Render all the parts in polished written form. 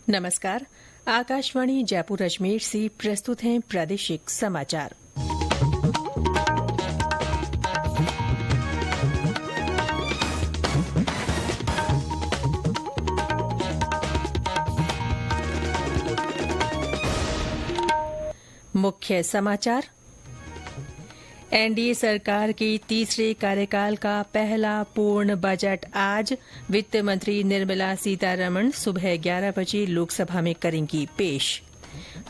नमस्कार। आकाशवाणी जयपुर अजमेर से प्रस्तुत हैं प्रादेशिक समाचार। मुख्य समाचार। एनडीए सरकार के तीसरे कार्यकाल का पहला पूर्ण बजट आज। वित्त मंत्री निर्मला सीतारमण सुबह 11 बजे लोकसभा में करेंगी पेश।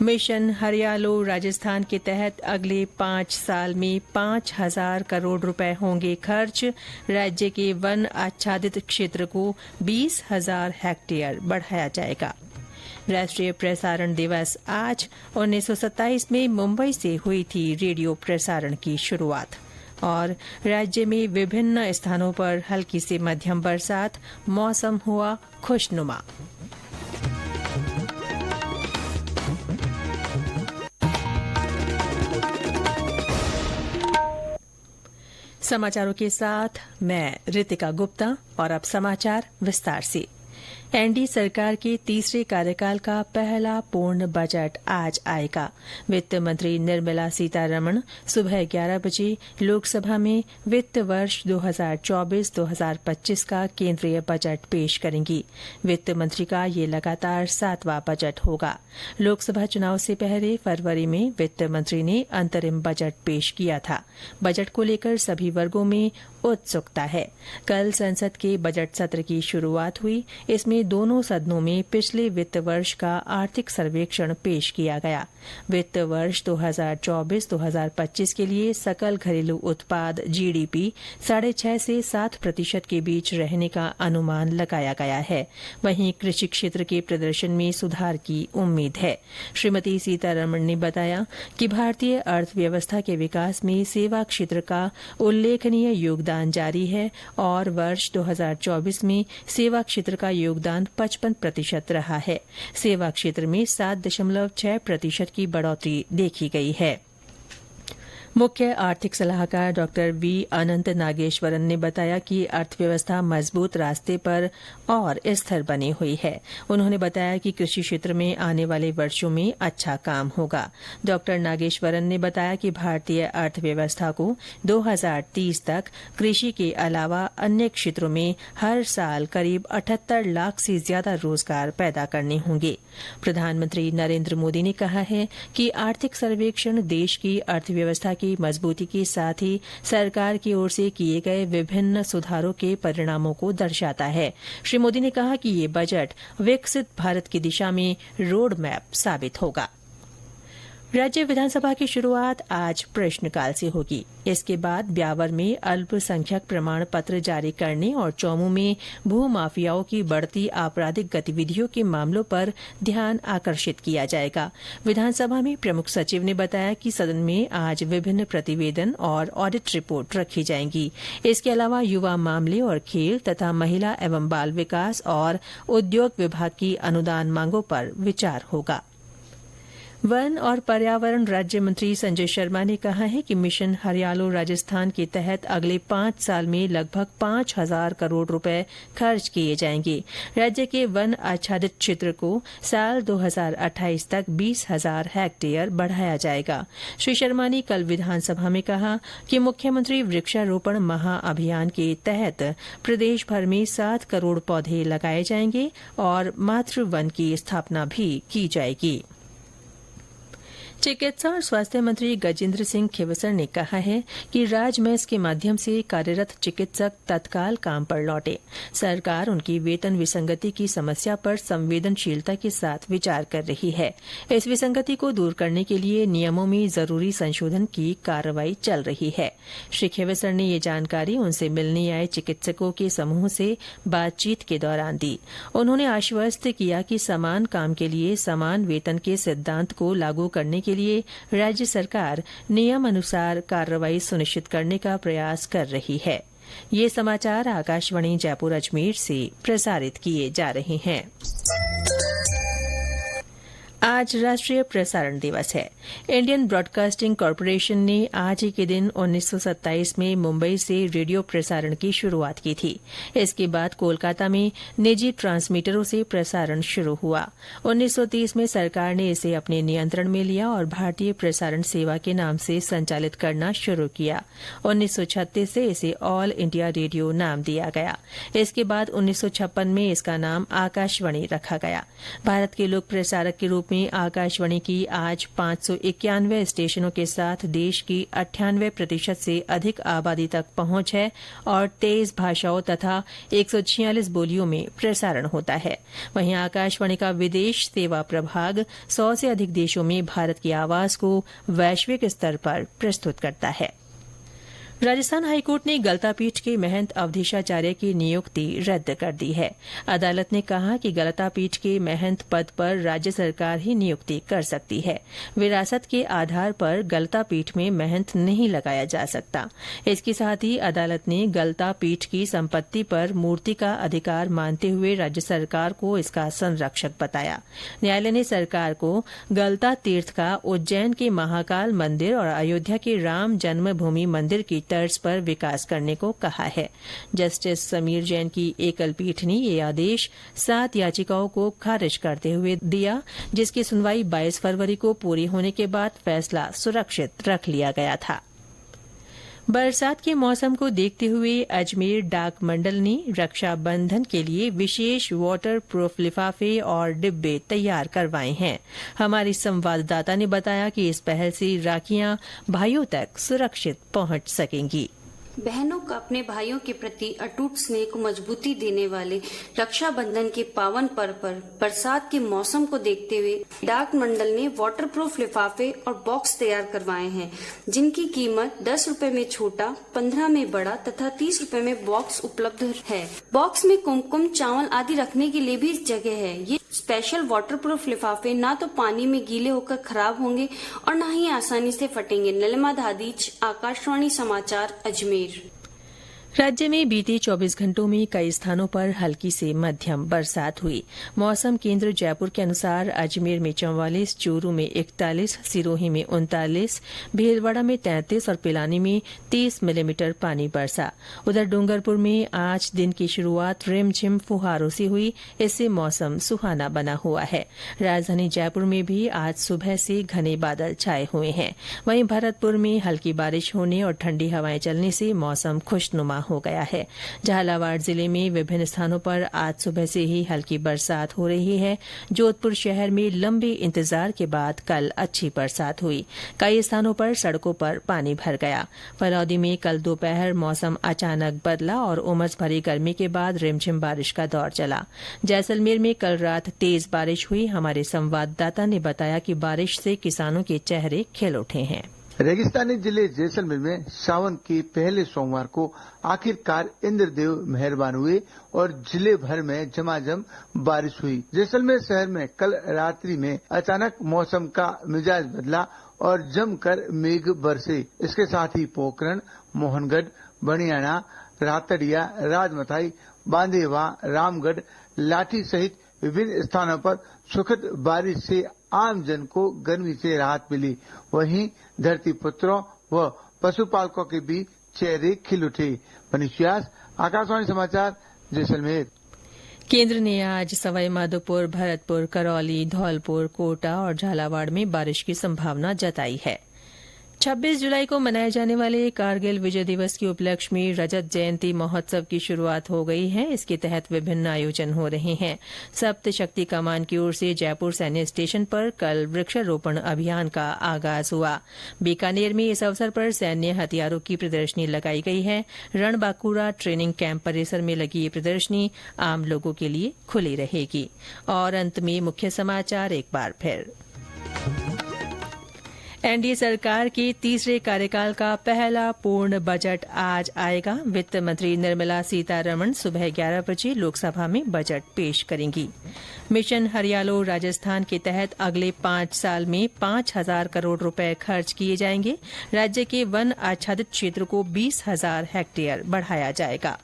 मिशन हरियालो राजस्थान के तहत अगले 5 साल में 5,000 करोड़ रुपए होंगे खर्च। राज्य के वन आच्छादित क्षेत्र को 20,000 हेक्टेयर बढ़ाया जाएगा। राष्ट्रीय प्रसारण दिवस आज। 1927 में मुंबई से हुई थी रेडियो प्रसारण की शुरुआत। और राज्य में विभिन्न स्थानों पर हल्की से मध्यम बरसात। मौसम हुआ खुशनुमा। समाचारों के साथ मैं रितिका गुप्ता। और अब समाचार विस्तार से। एनडीए सरकार के तीसरे कार्यकाल का पहला पूर्ण बजट आज आएगा। वित्त मंत्री निर्मला सीतारमण सुबह 11 बजे लोकसभा में वित्त वर्ष 2024-2025 का केंद्रीय बजट पेश करेंगी। वित्त मंत्री का ये लगातार 7वां बजट होगा। लोकसभा चुनाव से पहले फरवरी में वित्त मंत्री ने अंतरिम बजट पेश किया था। बजट को लेकर सभी वर्गों में उत्सुकता है। कल संसद के बजट सत्र की शुरुआत हुई। इसमें दोनों सदनों में पिछले वित्त वर्ष का आर्थिक सर्वेक्षण पेश किया गया। वित्त वर्ष 2024-2025 के लिए सकल घरेलू उत्पाद जीडीपी 6.5 से 7% के बीच रहने का अनुमान लगाया गया है। वहीं कृषि क्षेत्र के प्रदर्शन में सुधार की उम्मीद है। श्रीमती सीतारमण ने बताया कि भारतीय अर्थव्यवस्था के विकास में सेवा क्षेत्र का उल्लेखनीय योगदान जारी है और वर्ष 2024 में सेवा क्षेत्र का योगदान 55% रहा है। सेवा क्षेत्र में 7.6% की बढ़ोतरी देखी गई है। मुख्य आर्थिक सलाहकार डॉ वी अनंत नागेश्वरन ने बताया कि अर्थव्यवस्था मजबूत रास्ते पर और स्थिर बनी हुई है। उन्होंने बताया कि कृषि क्षेत्र में आने वाले वर्षों में अच्छा काम होगा। डॉ नागेश्वरन ने बताया कि भारतीय अर्थव्यवस्था को 2030 तक कृषि के अलावा अन्य क्षेत्रों में हर साल करीब 78 लाख से ज्यादा रोजगार पैदा करने होंगे। प्रधानमंत्री नरेंद्र मोदी ने कहा है कि आर्थिक सर्वेक्षण देश की अर्थव्यवस्था की मजबूती के साथ ही सरकार की ओर से किए गए विभिन्न सुधारों के परिणामों को दर्शाता है। श्री मोदी ने कहा कि ये बजट विकसित भारत की दिशा में रोड मैप साबित होगा। राज्य विधानसभा की शुरुआत आज प्रश्नकाल से होगी। इसके बाद ब्यावर में अल्पसंख्यक प्रमाण पत्र जारी करने और चौमू में भू माफियाओं की बढ़ती आपराधिक गतिविधियों के मामलों पर ध्यान आकर्षित किया जाएगा। विधानसभा में प्रमुख सचिव ने बताया कि सदन में आज विभिन्न प्रतिवेदन और ऑडिट रिपोर्ट रखी जाएंगी। इसके अलावा युवा मामले और खेल तथा महिला एवं बाल विकास और उद्योग विभाग की अनुदान मांगों पर विचार होगा। वन और पर्यावरण राज्य मंत्री संजय शर्मा ने कहा है कि मिशन हरियालो राजस्थान के तहत अगले 5 साल में लगभग 5,000 करोड़ रुपए खर्च किए जाएंगे। राज्य के वन आच्छादित क्षेत्र को साल 2028 तक 20,000 हेक्टेयर बढ़ाया जाएगा। श्री शर्मा ने कल विधानसभा में कहा कि मुख्यमंत्री वृक्षारोपण महाअभियान के तहत प्रदेश भर में 7 करोड़ पौधे लगाए जाएंगे और मातृ वन की स्थापना भी की जाएगी। चिकित्सा और स्वास्थ्य मंत्री गजेंद्र सिंह खींवसर ने कहा है कि राजमेस के माध्यम से कार्यरत चिकित्सक तत्काल काम पर लौटे। सरकार उनकी वेतन विसंगति की समस्या पर संवेदनशीलता के साथ विचार कर रही है। इस विसंगति को दूर करने के लिए नियमों में जरूरी संशोधन की कार्रवाई चल रही है। श्री खींवसर ने ये जानकारी उनसे मिलने आए चिकित्सकों के समूह से बातचीत के दौरान दी। उन्होंने आश्वस्त किया कि समान काम के लिए समान वेतन के सिद्धांत को लागू करने के लिए राज्य सरकार नियम अनुसार कार्रवाई सुनिश्चित करने का प्रयास कर रही है। ये समाचार आकाशवाणी जयपुर अजमेर से प्रसारित किए जा रहे हैं। आज राष्ट्रीय प्रसारण दिवस है। इंडियन ब्रॉडकास्टिंग कॉरपोरेशन ने आज ही के दिन 1927 में मुंबई से रेडियो प्रसारण की शुरुआत की थी। इसके बाद कोलकाता में निजी ट्रांसमीटरों से प्रसारण शुरू हुआ। 1930 में सरकार ने इसे अपने नियंत्रण में लिया और भारतीय प्रसारण सेवा के नाम से संचालित करना शुरू किया। 1936 से इसे ऑल इंडिया रेडियो नाम दिया गया। इसके बाद 1956 में इसका नाम आकाशवाणी रखा गया। भारत के लोक प्रसारक के रूप में आकाशवाणी की आज 591 स्टेशनों के साथ देश की 98% से अधिक आबादी तक पहुंच है और 23 भाषाओं तथा 146 बोलियों में प्रसारण होता है। वहीं आकाशवाणी का विदेश सेवा प्रभाग 100 से अधिक देशों में भारत की आवाज को वैश्विक स्तर पर प्रस्तुत करता है। राजस्थान हाईकोर्ट ने गलता पीठ के महंत अवधेशाचार्य की नियुक्ति रद्द कर दी है। अदालत ने कहा कि गलता पीठ के महंत पद पर राज्य सरकार ही नियुक्ति कर सकती है। विरासत के आधार पर गलता पीठ में महंत नहीं लगाया जा सकता। इसके साथ ही अदालत ने गलता पीठ की संपत्ति पर मूर्ति का अधिकार मानते हुए राज्य सरकार को इसका संरक्षक बताया। न्यायालय ने सरकार को गलता तीर्थ का उज्जैन के महाकाल मंदिर और अयोध्या के राम जन्मभूमि मंदिर की तर्ज पर विकास करने को कहा है। जस्टिस समीर जैन की एकल पीठ ने ये आदेश 7 याचिकाओं को खारिज करते हुए दिया, जिसकी सुनवाई 22 फरवरी को पूरी होने के बाद फैसला सुरक्षित रख लिया गया था। बरसात के मौसम को देखते हुए अजमेर डाक मंडल ने रक्षाबंधन के लिए विशेष वाटर प्रूफ लिफाफे और डिब्बे तैयार करवाए हैं। हमारी संवाददाता ने बताया कि इस पहल से राखियां भाइयों तक सुरक्षित पहुंच सकेंगी। बहनों का अपने भाइयों के प्रति अटूट स्नेह को मजबूती देने वाले रक्षाबंधन के पावन पर्व पर बरसात के मौसम को देखते हुए डाक मंडल ने वाटरप्रूफ लिफाफे और बॉक्स तैयार करवाए हैं, जिनकी कीमत 10 रुपए में छोटा, 15 में बड़ा तथा 30 रुपए में बॉक्स उपलब्ध है। बॉक्स में कुमकुम, चावल आदि रखने के लिए भी जगह है। ये स्पेशल वाटरप्रूफ लिफाफे ना तो पानी में गीले होकर खराब होंगे और न ही आसानी से फटेंगे। नलिमा धादीच, आकाशवाणी समाचार, अजमेर। राज्य में बीते 24 घंटों में कई स्थानों पर हल्की से मध्यम बरसात हुई। मौसम केंद्र जयपुर के अनुसार अजमेर में 44, चूरू में 41, सिरोही में 39, भीलवाड़ा में 33 और पिलानी में 30 मिलीमीटर पानी बरसा। उधर डूंगरपुर में आज दिन की शुरुआत रिमझिम फुहारों से हुई। इससे मौसम सुहाना बना हुआ है। राजधानी जयपुर में भी आज सुबह से घने बादल छाए हुए हैं। वहीं भरतपुर में हल्की बारिश होने और ठंडी हवाएं चलने से मौसम खुशनुमा हो गया है। झालावाड़ जिले में विभिन्न स्थानों पर आज सुबह से ही हल्की बरसात हो रही है। जोधपुर शहर में लंबे इंतजार के बाद कल अच्छी बरसात हुई। कई स्थानों पर सड़कों पर पानी भर गया। फलौदी में कल दोपहर मौसम अचानक बदला और उमस भरी गर्मी के बाद रिमझिम बारिश का दौर चला। जैसलमेर में कल रात तेज बारिश हुई। हमारे संवाददाता ने बताया कि बारिश से किसानों के चेहरे खिल उठे हैं। रेगिस्तानी जिले जैसलमेर में सावन के पहले सोमवार को आखिरकार इंद्रदेव मेहरबान हुए और जिले भर में झमाझम बारिश हुई। जैसलमेर शहर में कल रात्रि में अचानक मौसम का मिजाज बदला और जमकर मेघ बरसे। इसके साथ ही पोखरण, मोहनगढ़, बनियाना, रातड़िया, राजमथाई, बांदेवा, रामगढ़, लाठी सहित विभिन्न स्थानों पर सुखद बारिश से आम जन को गर्मी से राहत मिली। वहीं धरती पुत्रों व पशुपालकों के बीच चेहरे खिल उठे। मनीष व्यास, आकाशवाणी समाचार, जैसलमेर। केंद्र ने आज सवाईमाधोपुर, भरतपुर, करौली, धौलपुर, कोटा और झालावाड़ में बारिश की संभावना जताई है। 26 जुलाई को मनाए जाने वाले कारगिल विजय दिवस के उपलक्ष्य में रजत जयंती महोत्सव की शुरुआत हो गई है। इसके तहत विभिन्न आयोजन हो रहे हैं। सप्त शक्ति कमान की ओर से जयपुर सैन्य स्टेशन पर कल वृक्षारोपण अभियान का आगाज हुआ। बीकानेर में इस अवसर पर सैन्य हथियारों की प्रदर्शनी लगाई गई है। रणबांकुरा ट्रेनिंग कैंप परिसर में लगी ये प्रदर्शनी आम लोगों के लिए खुली रहेगी। और अंत में मुख्य समाचार एक बार फिर। एनडीए सरकार के तीसरे कार्यकाल का पहला पूर्ण बजट आज आएगा। वित्त मंत्री निर्मला सीतारमण सुबह 11 बजे लोकसभा में बजट पेश करेंगी। मिशन हरियालो राजस्थान के तहत अगले 5 साल में 5,000 करोड़ रुपए खर्च किए जाएंगे। राज्य के वन आच्छादित क्षेत्र को 20,000 हेक्टेयर बढ़ाया जाएगा।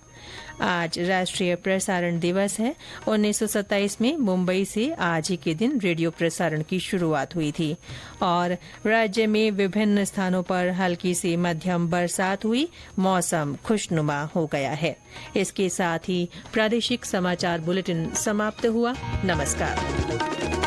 आज राष्ट्रीय प्रसारण दिवस है। 1927 में मुंबई से आज ही के दिन रेडियो प्रसारण की शुरुआत हुई थी और राज्य में विभिन्न स्थानों पर हल्की से मध्यम बरसात हुई। मौसम खुशनुमा हो गया है। इसके साथ ही प्रादेशिक समाचार बुलेटिन समाप्त हुआ। नमस्कार।